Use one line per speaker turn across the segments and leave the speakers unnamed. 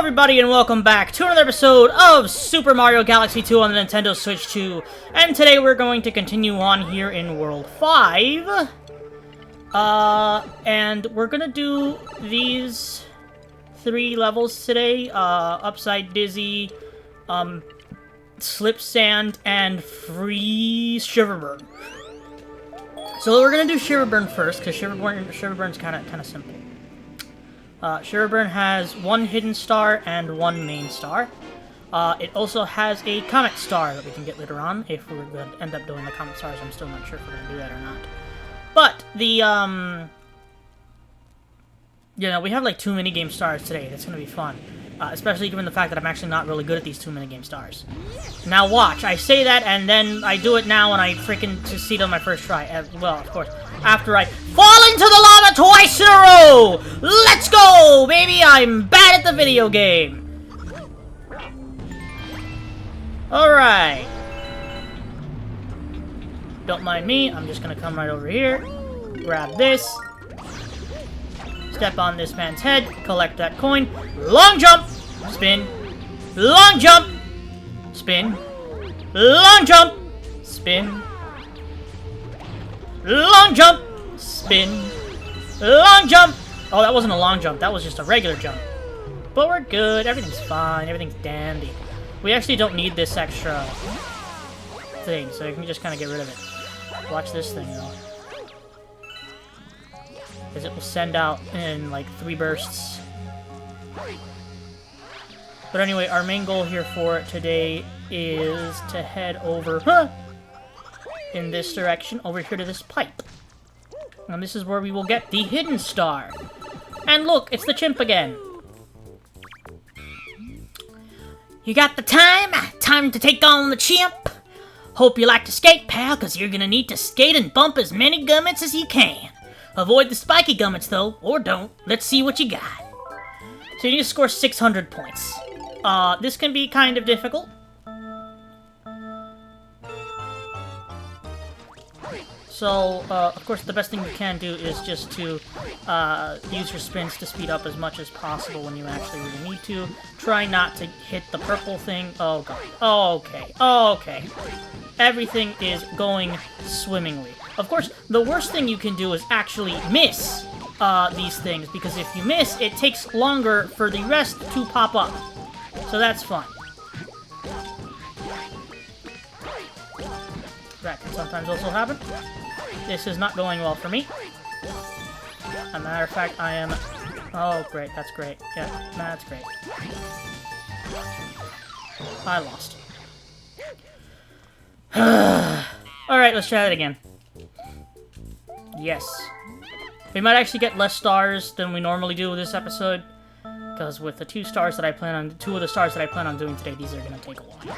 everybody, and welcome back to another episode of Super Mario Galaxy 2 on the Nintendo Switch 2. And today we're going to continue on here in World 5. And we're gonna do these 3 levels today. Upside Dizzy, Slipsand, and Free Shiverburn. So we're gonna do Shiverburn first, because Shiverburn's kinda simple. Shiverburn has 1 hidden star and 1 main star. It also has a comet star that we can get later on, if we're going to end up doing the comet stars. I'm still not sure if we're going to do that or not. But, the, we have, like, 2 minigame stars today. That's going to be fun. Especially given the fact that I'm actually not really good at these 2 minigame stars. Now watch, I say that, and then I do it now, and I freaking succeed on my first try. Well, of course, after I fall into the lava twice in a row! Let's go, baby! I'm bad at the video game! Alright. Don't mind me, I'm just gonna come right over here, grab this, step on this man's head, collect that coin, long jump, spin, long jump, spin, long jump, spin, long jump, spin, long jump. Oh, that wasn't a long jump, that was just a regular jump. But we're good, everything's fine, everything's dandy. We actually don't need this extra thing, so you can just kind of get rid of it. Watch this thing, though. Because it will send out in, like, 3 bursts. But anyway, our main goal here for today is to head over, in this direction, over here to this pipe. And this is where we will get the hidden star. And look, it's the chimp again. You got the time? Time to take on the chimp? Hope you like to skate, pal, because you're gonna need to skate and bump as many gummits as you can. Avoid the spiky gummits, though, or don't. Let's see what you got. So you need to score 600 points. This can be kind of difficult. So, of course, the best thing you can do is just to use your spins to speed up as much as possible when you actually really need to. Try not to hit the purple thing. Oh, God. Okay. Okay. Everything is going swimmingly. Of course, the worst thing you can do is actually miss these things, because if you miss, it takes longer for the rest to pop up. So that's fun. That can sometimes also happen. This is not going well for me. As a matter of fact, I am... Oh, great. That's great. Yeah, that's great. I lost. Alright, let's try that again. Yes. We might actually get less stars than we normally do with this episode, because with the 2 of the stars that I plan on doing today, these are gonna take a while.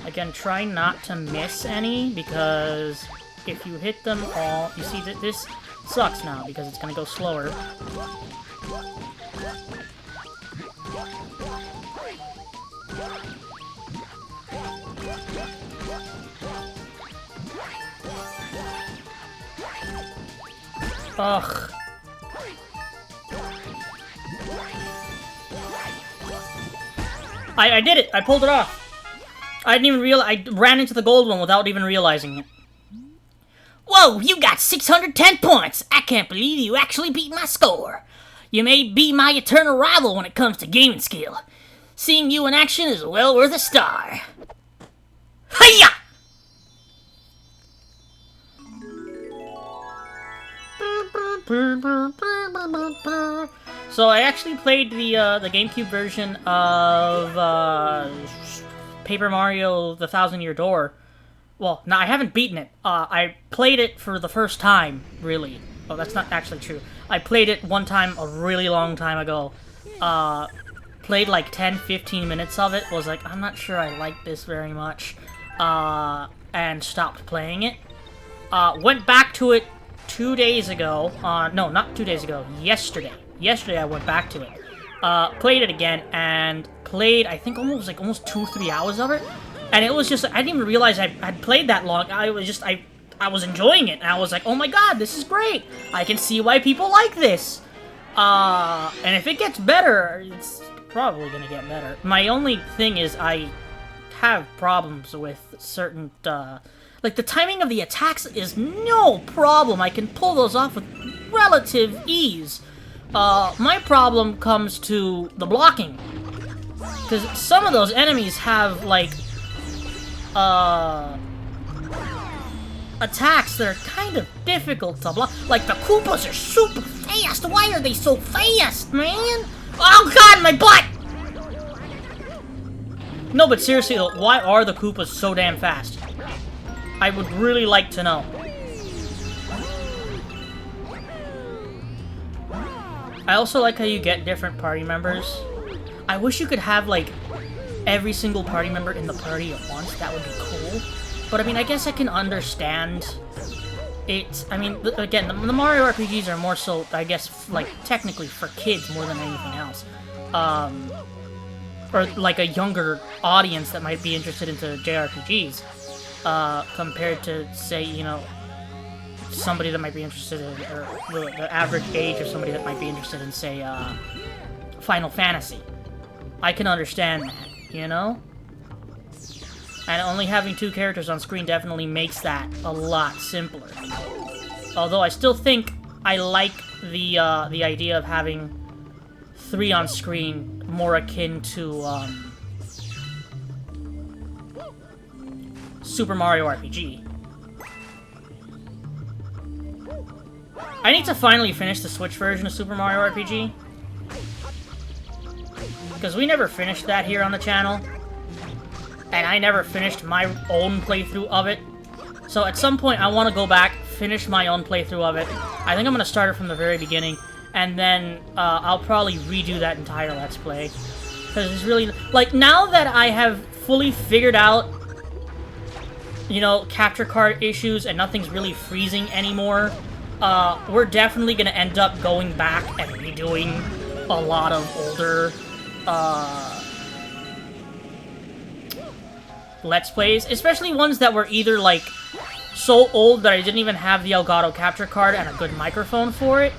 Again, try not to miss any, because if you hit them all, you see that this sucks now, because it's gonna go slower. Ugh. I did it! I pulled it off! I didn't even realize— I ran into the gold one without even realizing it. Whoa, you got 610 points! I can't believe you actually beat my score! You may be my eternal rival when it comes to gaming skill. Seeing you in action is well worth a star. Hiya! So I actually played the GameCube version of Paper Mario: The Thousand-Year Door. Well, no, I haven't beaten it. I played it for the first time, really. Oh, that's not actually true. I played it one time a really long time ago. Played like 10-15 minutes of it. Was like, I'm not sure I like this very much. And stopped playing it. Went back to it 2 days ago. No, not 2 days ago. Yesterday. Yesterday I went back to it. Played it again, and played, I think, almost 2-3 hours of it. And it was just, I didn't even realize I'd played that long. I was enjoying it, and I was like, oh my god, this is great. I can see why people like this. And if it gets better, it's probably gonna get better. My only thing is I have problems with certain, like, the timing of the attacks is no problem. I can pull those off with relative ease. My problem comes to the blocking. Because some of those enemies have, like, attacks that are kind of difficult to block. Like, the Koopas are super fast. Why are they so fast, man? Oh god, my butt! No, but seriously though, why are the Koopas so damn fast? I would really like to know. I also like how you get different party members. I wish you could have, like, every single party member in the party at once. That would be cool. But, I mean, I guess I can understand it. I mean, again, the Mario RPGs are more so, I guess, like, technically for kids more than anything else. Or, like, a younger audience that might be interested into JRPGs. Compared to, say, you know, somebody that might be interested in, or the average age of somebody that might be interested in, say, Final Fantasy. I can understand that, you know? And only having 2 characters on screen definitely makes that a lot simpler. Although I still think I like the idea of having 3 on screen, more akin to, Super Mario RPG. I need to finally finish the Switch version of Super Mario RPG. Because we never finished that here on the channel. And I never finished my own playthrough of it. So at some point I want to go back, finish my own playthrough of it. I think I'm going to start it from the very beginning. And then I'll probably redo that entire Let's Play. Because it's really... Like, now that I have fully figured out, you know, capture card issues and nothing's really freezing anymore, we're definitely going to end up going back and redoing a lot of older Let's Plays, especially ones that were either, like, so old that I didn't even have the Elgato capture card and a good microphone for it,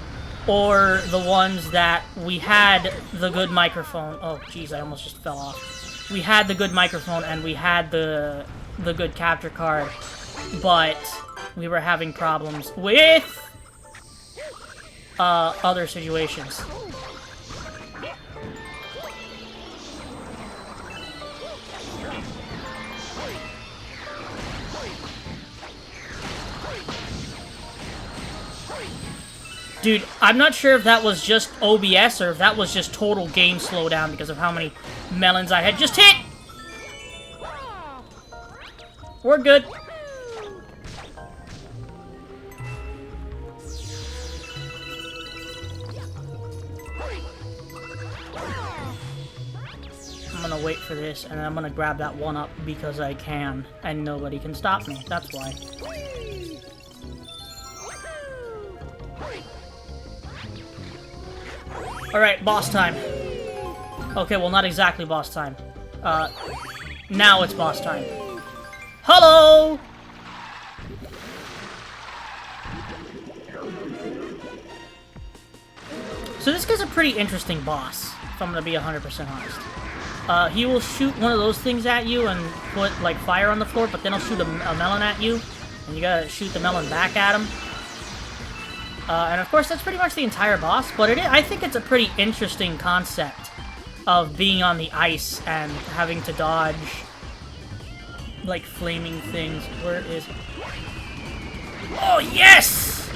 or the ones that we had the good microphone. Oh, jeez, I almost just fell off. We had the good microphone and we had the good capture card, but we were having problems with other situations. Dude, I'm not sure if that was just OBS or if that was just total game slowdown because of how many melons I had just hit! We're good. I'm gonna wait for this, and then I'm gonna grab that one up because I can, and nobody can stop me. That's why. Alright, boss time. Okay, well, not exactly boss time. Now it's boss time. Hello! So this guy's a pretty interesting boss, if I'm gonna be 100% honest. He will shoot one of those things at you and put, like, fire on the floor, but then he'll shoot a melon at you, and you gotta shoot the melon back at him. And of course, that's pretty much the entire boss, but I think it's a pretty interesting concept of being on the ice and having to dodge, like, flaming things. Where is... Oh, yes!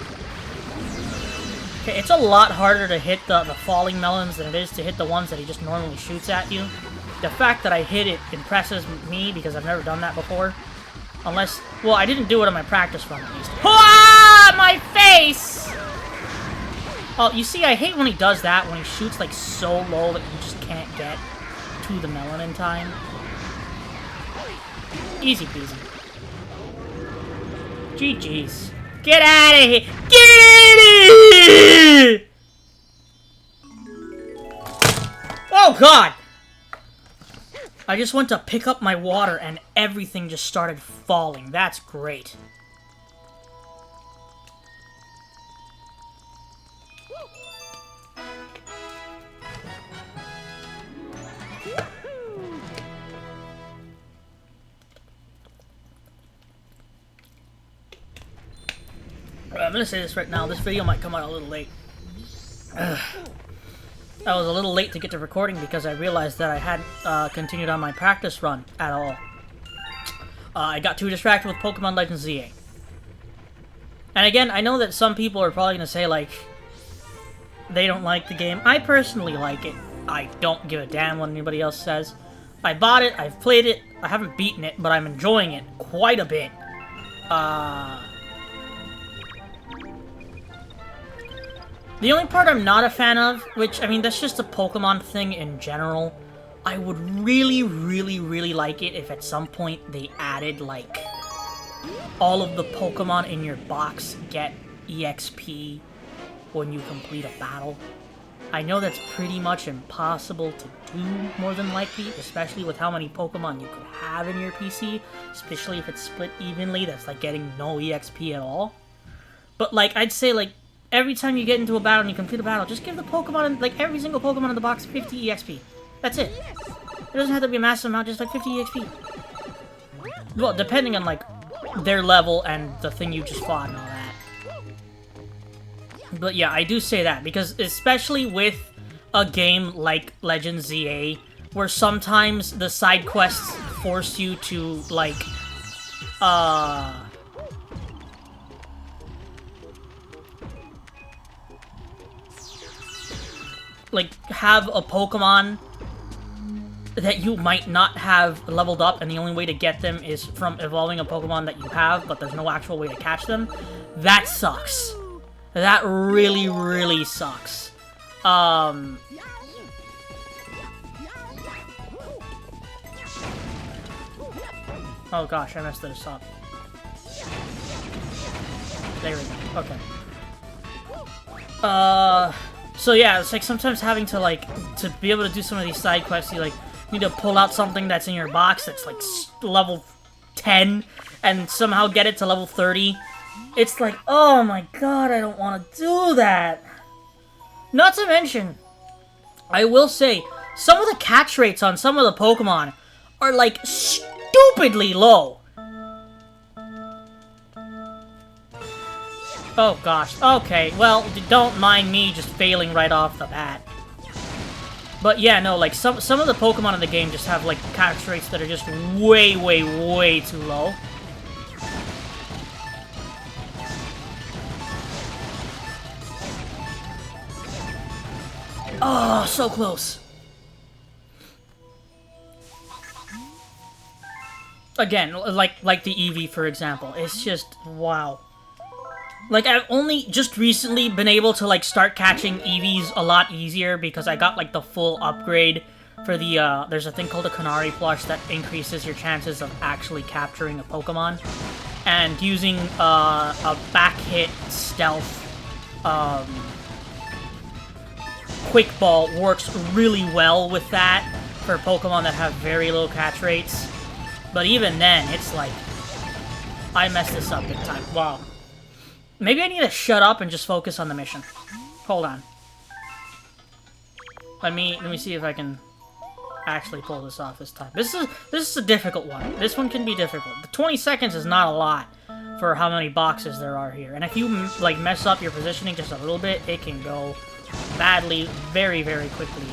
Okay, it's a lot harder to hit the falling melons than it is to hit the ones that he just normally shoots at you. The fact that I hit it impresses me because I've never done that before. Unless... Well, I didn't do it on my practice run, at least. Ah! My face! Oh, you see, I hate when he does that, when he shoots, like, so low that you just can't get to the melon in time. Easy peasy. GG's. Get out of here! Get out of here! Oh, God! I just went to pick up my water and everything just started falling. That's great. I'm gonna say this right now, this video might come out a little late. I was a little late to get to recording because I realized that I hadn't continued on my practice run at all. I got too distracted with Pokemon Legends ZA. And again, I know that some people are probably gonna say, like, they don't like the game. I personally like it. I don't give a damn what anybody else says. I bought it, I've played it, I haven't beaten it, but I'm enjoying it quite a bit. The only part I'm not a fan of, which, I mean, that's just a Pokemon thing in general, I would really, really, really like it if at some point they added, like, all of the Pokemon in your box get EXP when you complete a battle. I know that's pretty much impossible to do, more than likely, especially with how many Pokemon you could have in your PC, especially if it's split evenly, that's like getting no EXP at all. But, like, I'd say, like, every time you get into a battle and you complete a battle, just give the Pokemon, like, every single Pokemon in the box 50 EXP. That's it. It doesn't have to be a massive amount, just like 50 EXP. Well, depending on, like, their level and the thing you just fought and all that. But yeah, I do say that, because especially with a game like Legends ZA, where sometimes the side quests force you to, like, have a Pokemon that you might not have leveled up, and the only way to get them is from evolving a Pokemon that you have, but there's no actual way to catch them. That sucks. That really, really sucks. Oh gosh, I messed this up. There we go. Okay. So yeah, it's like sometimes having to, like, to be able to do some of these side quests, you, like, need to pull out something that's in your box that's, like, level 10, and somehow get it to level 30. It's like, oh my god, I don't want to do that. Not to mention, I will say, some of the catch rates on some of the Pokemon are, like, stupidly low. Oh gosh, okay, well, don't mind me just failing right off the bat. But yeah, no, like, some of the Pokemon in the game just have, like, catch rates that are just way, way, way too low. Oh, so close. Again, like the Eevee, for example. It's just, wow. Like, I've only just recently been able to, like, start catching Eevees a lot easier because I got, like, the full upgrade for the, there's a thing called a Canary plush that increases your chances of actually capturing a Pokemon. And using, a back hit stealth, Quick Ball works really well with that for Pokemon that have very low catch rates. But even then, it's like, I messed this up big time. Wow. Maybe I need to shut up and just focus on the mission. Hold on. Let me see if I can actually pull this off this time. This is a difficult one. This one can be difficult. The 20 seconds is not a lot for how many boxes there are here. And if you, like, mess up your positioning just a little bit, it can go badly very, very quickly.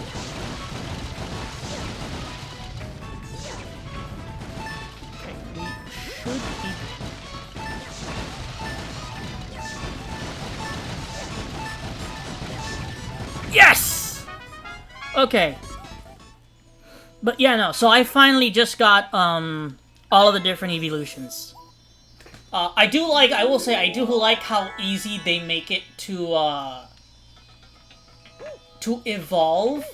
Okay, we should be... Yes! Okay. But yeah, no, so I finally just got, all of the different evolutions. I will say, I do like how easy they make it to evolve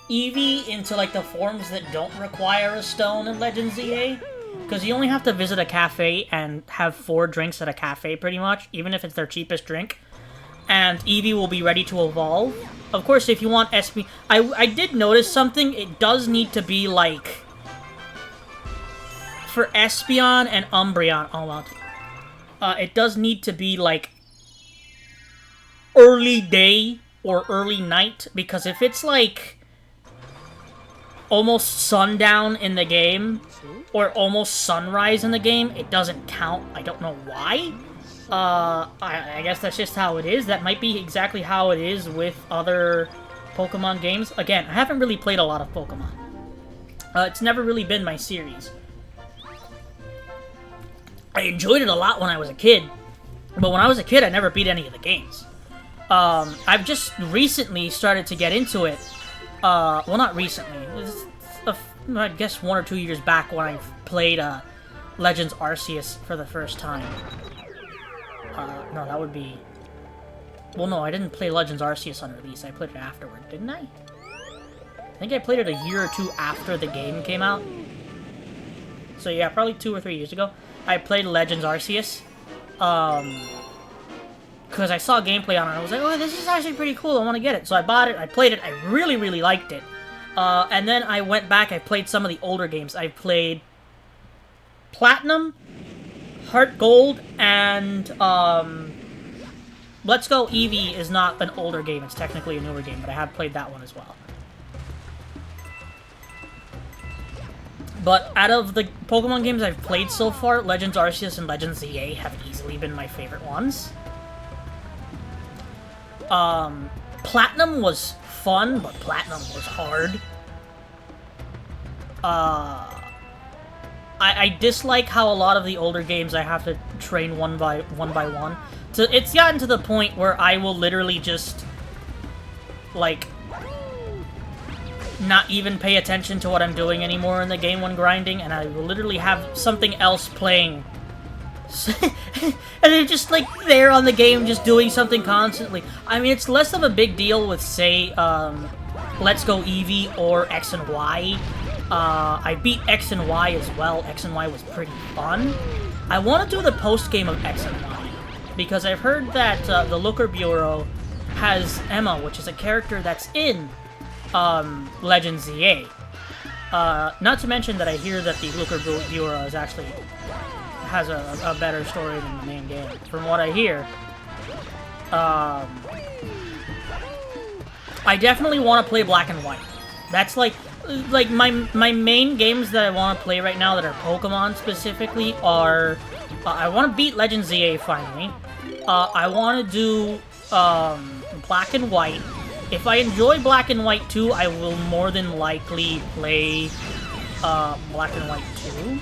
Eevee into, like, the forms that don't require a stone in Legends ZA. Because you only have to visit a cafe and have 4 drinks at a cafe, pretty much, even if it's their cheapest drink. And Eevee will be ready to evolve. Of course, if you want SP... I did notice something. It does need to be, like, for Espeon and Umbreon, oh well, it does need to be like early day or early night, because if it's like almost sundown in the game or almost sunrise in the game, it doesn't count. I don't know why. I guess that's just how it is. That might be exactly how it is with other Pokemon games. Again, I haven't really played a lot of Pokemon. It's never really been my series. I enjoyed it a lot when I was a kid, but when I was a kid, I never beat any of the games. I've just recently started to get into it. Well, not recently. I guess 1 or 2 years back when I played Legends Arceus for the first time. No, that would be... Well, no, I didn't play Legends Arceus on release. I played it afterward, didn't I? I think I played it a year or two after the game came out. So yeah, probably 2 or 3 years ago. I played Legends Arceus. Because I saw gameplay on it, and I was like, oh, this is actually pretty cool, I want to get it. So I bought it, I played it, I really, really liked it. And then I went back, I played some of the older games. I played Platinum, Heart Gold, and, Let's Go Eevee is not an older game, it's technically a newer game, but I have played that one as well. But out of the Pokemon games I've played so far, Legends Arceus and Legends ZA have easily been my favorite ones. Platinum was fun, but Platinum was hard. I dislike how a lot of the older games I have to train one by one. So it's gotten to the point where I will literally just, like, not even pay attention to what I'm doing anymore in the game when grinding, and I will literally have something else playing. And they're just, like, there on the game, just doing something constantly. I mean, it's less of a big deal with, say, Let's Go Eevee or X and Y. I beat X and Y as well. X and Y was pretty fun. I want to do the post-game of X and Y, because I've heard that the Looker Bureau has Emma, which is a character that's in Legends ZA. Not to mention that I hear that the Looker Bureau is actually has a better story than the main game, from what I hear. I definitely want to play Black and White. That's like my main games that I want to play right now that are Pokemon specifically are... I want to beat Legends ZA finally. I want to do Black and White. If I enjoy Black and White 2, I will more than likely play Black and White 2.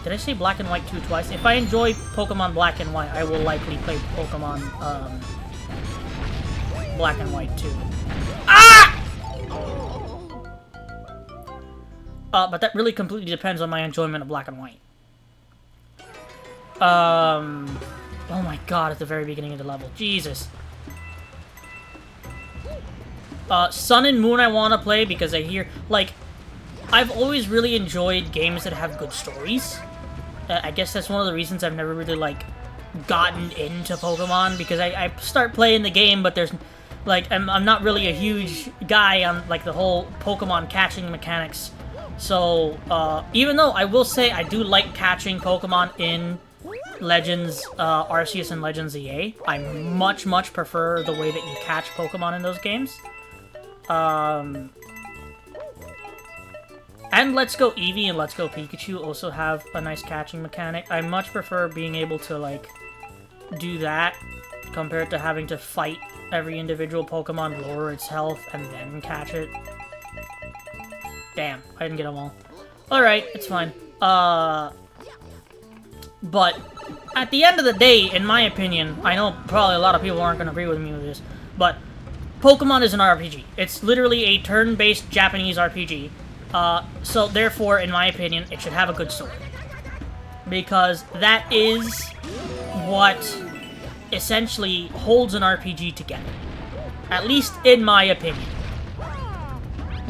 Did I say Black and White 2 twice? If I enjoy Pokemon Black and White, I will likely play Pokemon Black and White 2. Ah! But that really completely depends on my enjoyment of Black and White. Oh my god, at the very beginning of the level. Jesus. Sun and Moon I want to play because I hear, like, I've always really enjoyed games that have good stories. I guess that's one of the reasons I've never really, like, gotten into Pokemon, because I start playing the game, but there's, like, I'm not really a huge guy on, like, the whole Pokemon catching mechanics. So, even though I will say I do like catching Pokemon in Legends Arceus and Legends ZA, I much, much prefer the way that you catch Pokemon in those games. And Let's Go Eevee and Let's Go Pikachu also have a nice catching mechanic. I much prefer being able to, like, do that compared to having to fight every individual Pokemon, lower its health, and then catch it. Damn, I didn't get them all. Alright, it's fine. But at the end of the day, in my opinion, I know probably a lot of people aren't going to agree with me with this, but Pokemon is an RPG. It's literally a turn-based Japanese RPG. So therefore, in my opinion, it should have a good story. Because that is what essentially holds an RPG together. At least in my opinion.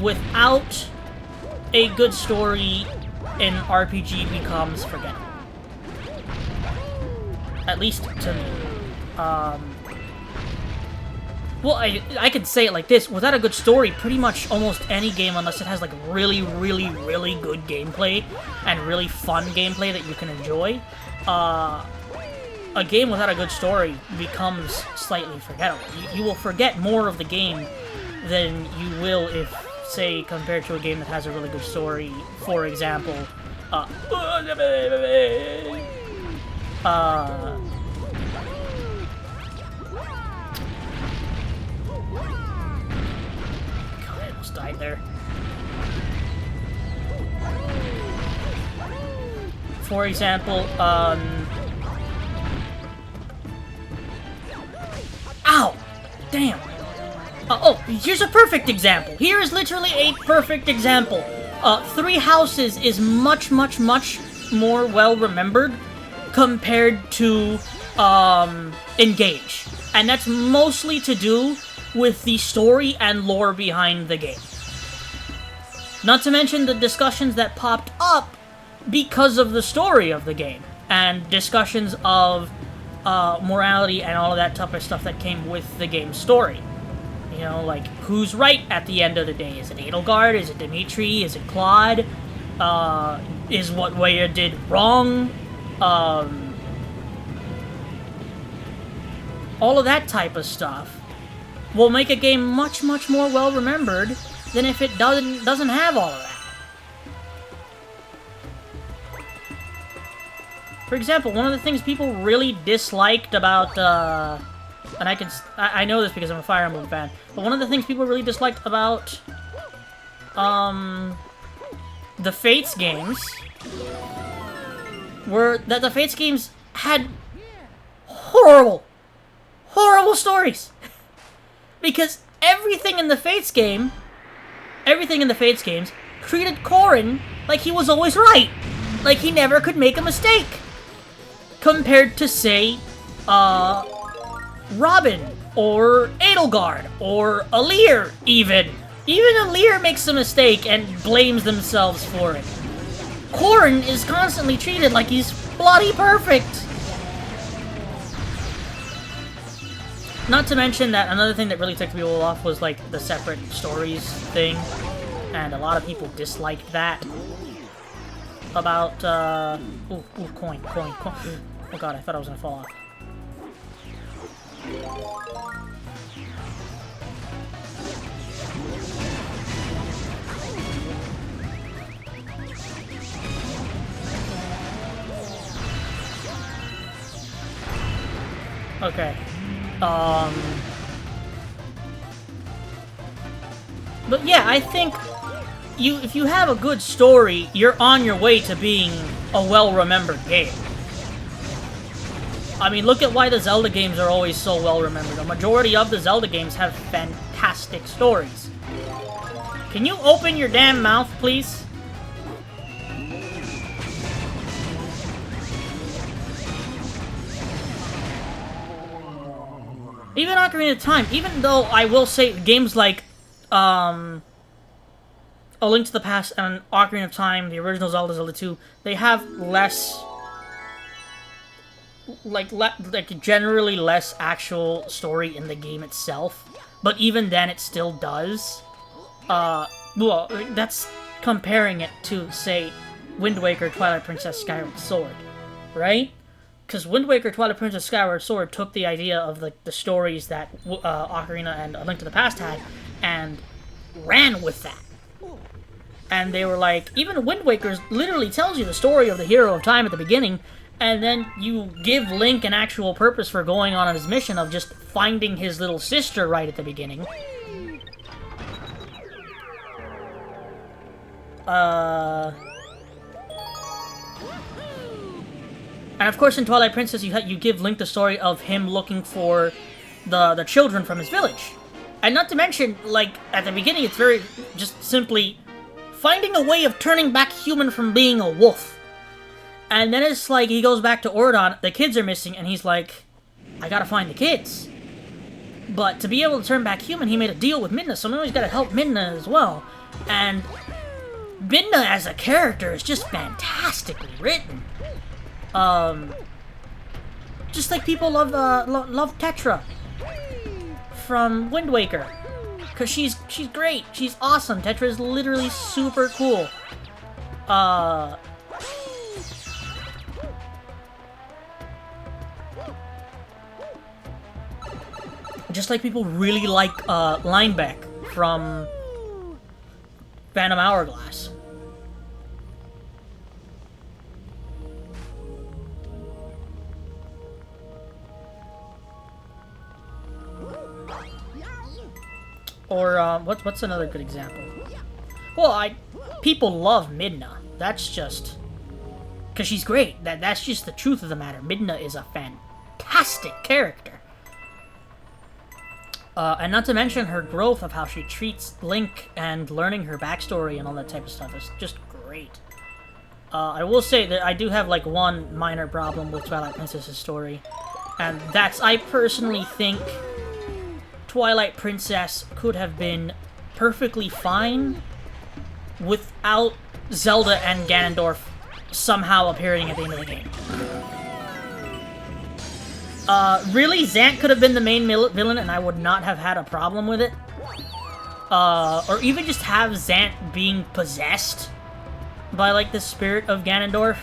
Without a good story, an RPG becomes forgettable. At least to me. Well, I could say it like this. Without a good story, pretty much almost any game, unless it has, like, really, really, really good gameplay and really fun gameplay that you can enjoy, a game without a good story becomes slightly forgettable. You will forget more of the game than you will if, say, compared to a game that has a really good story. For example, I almost died there. For example, ow! Damn! Oh, here's a perfect example. Here is literally a perfect example. Three Houses is much, much, much more well-remembered compared to, Engage. And that's mostly to do with the story and lore behind the game. Not to mention the discussions that popped up because of the story of the game, and discussions of morality and all of that type of stuff that came with the game's story. You know, like, who's right at the end of the day? Is it Edelgard? Is it Dimitri? Is it Claude? Is what Weya did wrong? All of that type of stuff will make a game much, much more well-remembered than if it doesn't have all of that. For example, one of the things people really disliked about, and I know this because I'm a Fire Emblem fan, but one of the things people really disliked about, the Fates games were that the Fates games had horrible stories. Because everything in the Fates games treated Corrin like he was always right. Like he never could make a mistake. Compared to, say, Robin, or Edelgard, or Alir, even. Even Alir makes a mistake and blames themselves for it. Corrin is constantly treated like he's bloody perfect. Not to mention that another thing that really ticked people off was, like, the separate stories thing. And a lot of people disliked that. About, ooh, coin. Oh god, I thought I was gonna fall off. Okay. But yeah, I think if you have a good story, you're on your way to being a well-remembered game. I mean, look at why the Zelda games are always so well-remembered. A majority of the Zelda games have fantastic stories. Can you open your damn mouth, please? Even Ocarina of Time, even though I will say games like, A Link to the Past and Ocarina of Time, the original Zelda, Zelda 2, they have less, like generally less actual story in the game itself. But even then, it still does. Well, that's comparing it to, say, Wind Waker, Twilight Princess, Skyward Sword, right? Because Wind Waker, Twilight Princess, Skyward Sword took the idea of the stories that Ocarina and A Link to the Past had, and ran with that. And they were like, even Wind Waker literally tells you the story of the hero of time at the beginning, and then you give Link an actual purpose for going on his mission of just finding his little sister right at the beginning. And of course in Twilight Princess you give Link the story of him looking for the children from his village. And not to mention, like, at the beginning it's very just simply finding a way of turning back human from being a wolf. And then it's like he goes back to Ordon, the kids are missing, and he's like, I gotta find the kids. But to be able to turn back human, he made a deal with Midna, so now he's gotta help Midna as well. And Midna as a character is just fantastically written. Just like people love Tetra from Wind Waker. Because she's great. She's awesome. Tetra is literally super cool. Just like people really like Linebeck from Phantom Hourglass. Or what's another good example? Well, people love Midna. That's just because she's great. That's just the truth of the matter. Midna is a fantastic character. And not to mention her growth of how she treats Link and learning her backstory and all that type of stuff is just great. I will say that I do have, like, one minor problem with Twilight Princess's story. And that's, I personally think Twilight Princess could have been perfectly fine without Zelda and Ganondorf somehow appearing at the end of the game. Really, Zant could have been the main villain and I would not have had a problem with it. Or even just have Zant being possessed by, like, the spirit of Ganondorf.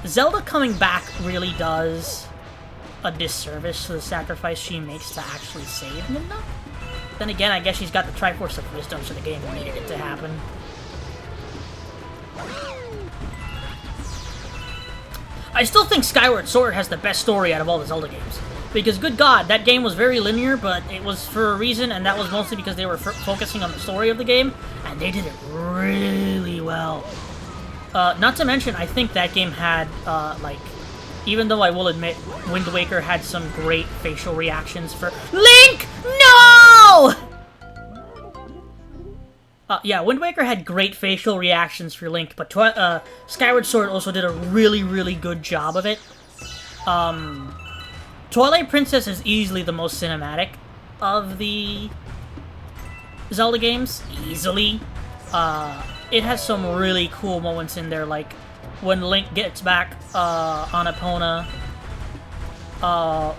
Zelda coming back really does a disservice to the sacrifice she makes to actually save Midna. Then again, I guess she's got the Triforce of Wisdom, so the game needed it to happen. I still think Skyward Sword has the best story out of all the Zelda games. Because, good God, that game was very linear, but it was for a reason, and that was mostly because they were focusing on the story of the game, and they did it really well. Not to mention, I think that game had, like, even though I will admit, Wind Waker had some great facial reactions for Link! No! Yeah, Wind Waker had great facial reactions for Link, but Skyward Sword also did a really, really good job of it. Twilight Princess is easily the most cinematic of the Zelda games. Easily. It has some really cool moments in there, like when Link gets back on Epona,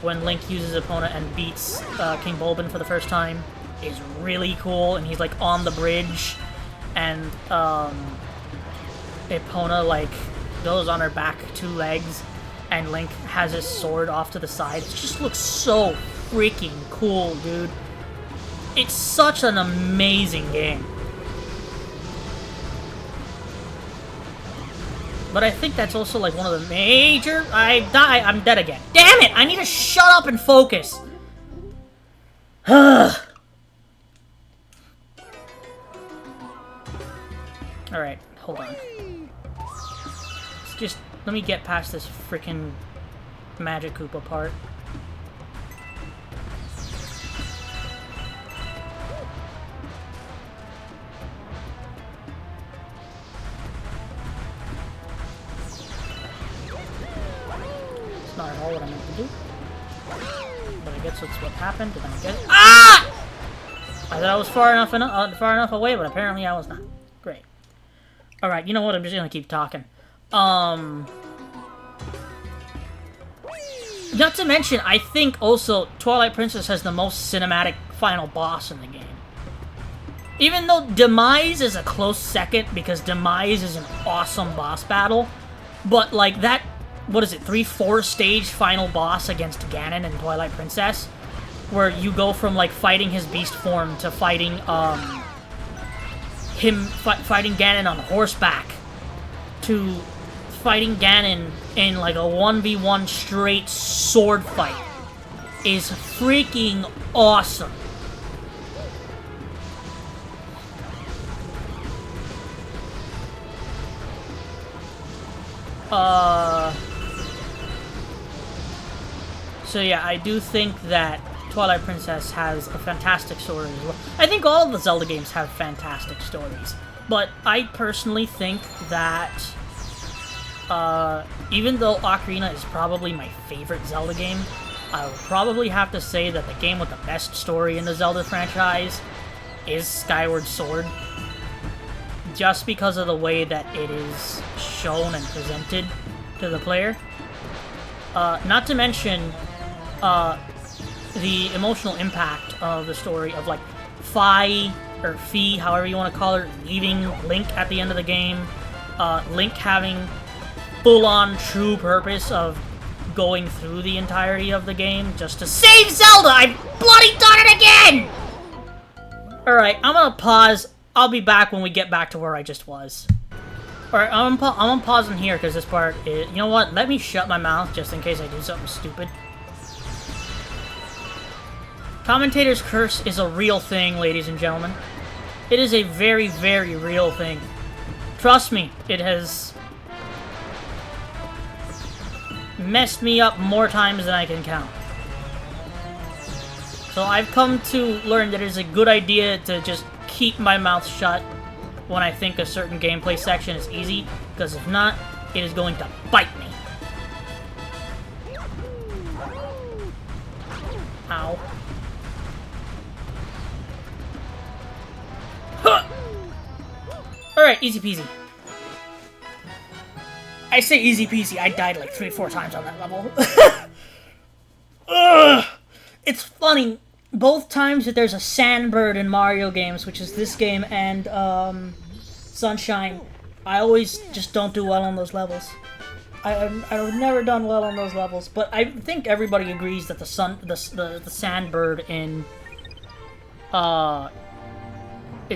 when Link uses Epona and beats King Bulbin for the first time, is really cool, and he's like on the bridge, and Epona like goes on her back 2 legs, and Link has his sword off to the side. It just looks so freaking cool, dude. It's such an amazing game. But I think that's also, like, one of the major... I'm dead again. Damn it! I need to shut up and focus! Alright, hold on. Just, let me get past this freaking Magic Koopa part. Not at all what I meant to do. But I guess that's what happened, and I guess... Ah! I thought I was far enough away, but apparently I was not. Great. Alright, you know what? I'm just gonna keep talking. Not to mention, I think also Twilight Princess has the most cinematic final boss in the game. Even though Demise is a close second, because Demise is an awesome boss battle, but like that... What is it, 3-4 stage final boss against Ganon in Twilight Princess, where you go from like fighting his beast form to fighting fighting Ganon on horseback to fighting Ganon in like a 1v1 straight sword fight is freaking awesome. So yeah, I do think that Twilight Princess has a fantastic story as well. I think all the Zelda games have fantastic stories. But I personally think that, even though Ocarina is probably my favorite Zelda game, I would probably have to say that the game with the best story in the Zelda franchise is Skyward Sword. Just because of the way that it is shown and presented to the player. Not to mention, the emotional impact of the story of, like, Fi, or Fi, however you want to call her, leaving Link at the end of the game. Link having full-on true purpose of going through the entirety of the game just to save Zelda! I've bloody done it again! Alright, I'm gonna pause. I'll be back when we get back to where I just was. Alright, I'm pausing here because this part is... You know what? Let me shut my mouth just in case I do something stupid. Commentator's curse is a real thing, ladies and gentlemen. It is a very, very real thing. Trust me, it has messed me up more times than I can count. So I've come to learn that it is a good idea to just keep my mouth shut when I think a certain gameplay section is easy, because if not, it is going to bite me. Ow. Huh! Alright, easy peasy. I say easy peasy, I died like 3 or 4 times on that level. Ugh! It's funny, both times that there's a sandbird in Mario games, which is this game and Sunshine, I always just don't do well on those levels. I've never done well on those levels, but I think everybody agrees that the sandbird in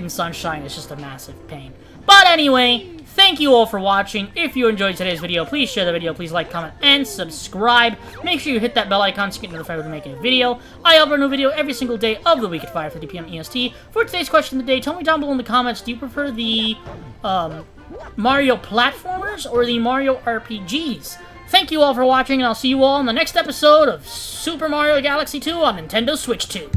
Sunshine is just a massive pain. But anyway, thank you all for watching. If you enjoyed today's video, please share the video, please like, comment, and subscribe. Make sure you hit that bell icon to get notified when I'm making a video. I upload a new video every single day of the week at 5:50 PM EST. For today's question of the day, tell me down below in the comments, do you prefer the Mario platformers or the Mario RPGs? Thank you all for watching, and I'll see you all in the next episode of Super Mario Galaxy 2 on Nintendo Switch 2.